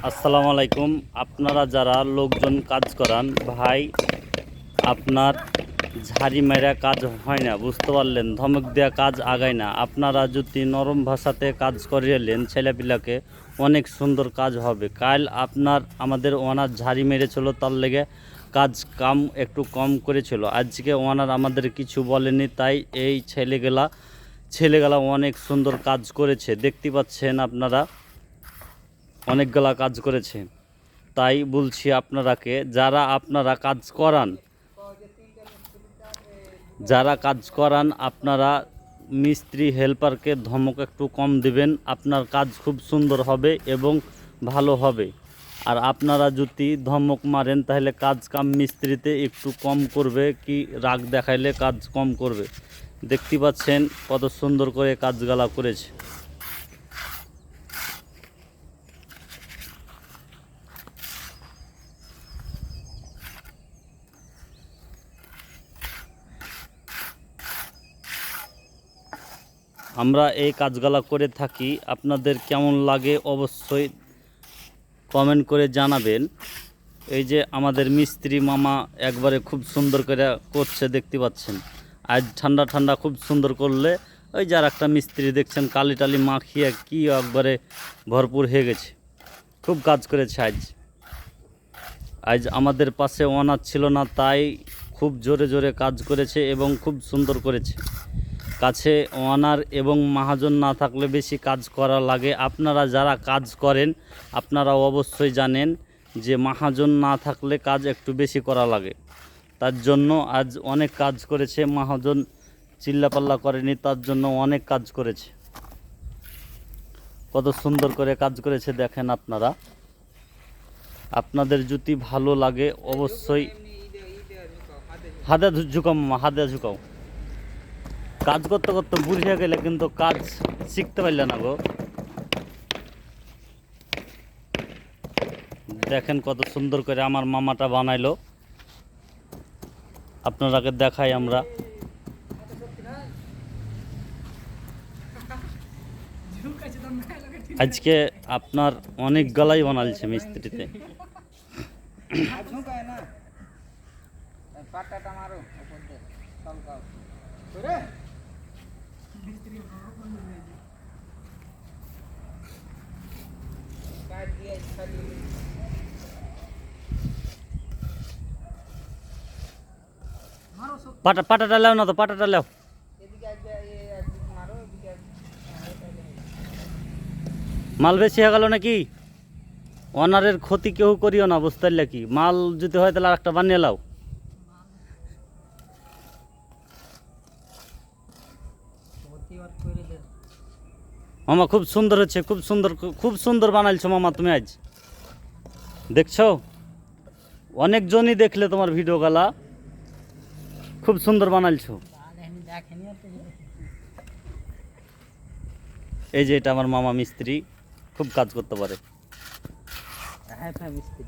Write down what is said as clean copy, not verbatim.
আসসালামু আলাইকুম। আপনারা যারা লোকজন কাজ করান ভাই, আপনার ঝাড়ি মেরা কাজ হয় না, বুঝতে পারলেন? ধমক দেওয়া কাজ আগায় না। আপনারা যদি নরম ভাষাতে কাজ করিয়েলেন ছেলেপিলাকে, অনেক সুন্দর কাজ হবে। কাল আমাদের ওনার ঝাড়ি মেরেছিল, তার লেগে কাজ কাম একটু কম করেছিল। আজকে ওনার আমাদের কিছু বলেনি, তাই এই ছেলেগুলা অনেক সুন্দর কাজ করেছে। দেখতে পাচ্ছেন আপনারা, অনেকগুলা কাজ করেছে। তাই বলছি আপনারাকে, যারা কাজ করান আপনারা মিস্ত্রি হেল্পারকে ধমক একটু কম দিবেন। আপনার কাজ খুব সুন্দর হবে এবং ভালো হবে। আর আপনারা যদি ধমক মারেন তাহলে কাজ কাম মিস্ত্রিতে একটু কম করবে, কি রাগ দেখাইলে কাজ কম করবে। দেখতে পাচ্ছেন কত সুন্দর করে কাজগুলা করেছে। আমরা এই কাজগুলা করে থাকি, আপনাদের কেমন লাগে অবশ্যই কমেন্ট করে জানাবেন। এই যে আমাদের মিস্ত্রি মামা একবারে খুব সুন্দর করে করছে, দেখতে পাচ্ছেন। আজ ঠান্ডা ঠান্ডা খুব সুন্দর করলে, ওই যে আর একটা মিস্ত্রি দেখছেন কালি টালি মাখিয়ে কি একবারে ভরপুর হয়ে গেছে। খুব কাজ করেছে আজ আমাদের পাশে ওনার ছিল না, তাই খুব জোরে জোরে কাজ করেছে এবং খুব সুন্দর করেছে। কাছে ওনার এবং মহাজন না থাকলে বেশি কাজ করা লাগে। আপনারা যারা কাজ করেন আপনারা অবশ্যই জানেন যে মহাজন না থাকলে কাজ একটু বেশি করা লাগে। তার জন্য আজ অনেক কাজ করেছে। মহাজন চিল্লাপাল্লা করেনি, তার জন্য অনেক কাজ করেছে। কত সুন্দর করে কাজ করেছে দেখেন আপনারা। আপনাদের যদি ভালো লাগে অবশ্যই হাতে ঝুঁকাও মামা, হাতে ঝুঁকাও। কাজ করতে করতে বুঝিয়ে গেলে কিন্তু কাজ শিখতে পারলে না গো। দেখেন কত সুন্দর করে আমার মামাটা বানাইলো, আপনারাকে দেখাই আমরা। আজকে আপনার অনেক গলাই বানালছে মিস্ত্রিতে। পাটাটা লেও না তো, পাটাটা লেও। মাল বেশি হয়ে গেল নাকি? ওনারের ক্ষতি কেউ করিও না, বুঝতে পারলে? কি মাল যদি হয় তাহলে আর একটা বানিয়ে লাও। মামা খুব সুন্দর হচ্ছে, খুব সুন্দর বানাইছো মামা তুমি আজ। দেখছো অনেকজনই দেখলে তোমার ভিডিও গালা, খুব সুন্দর বানাইছো। এই যে এটা আমার মামা মিস্ত্রি, খুব কাজ করতে পারে। হ্যাঁ মিস্ত্রি।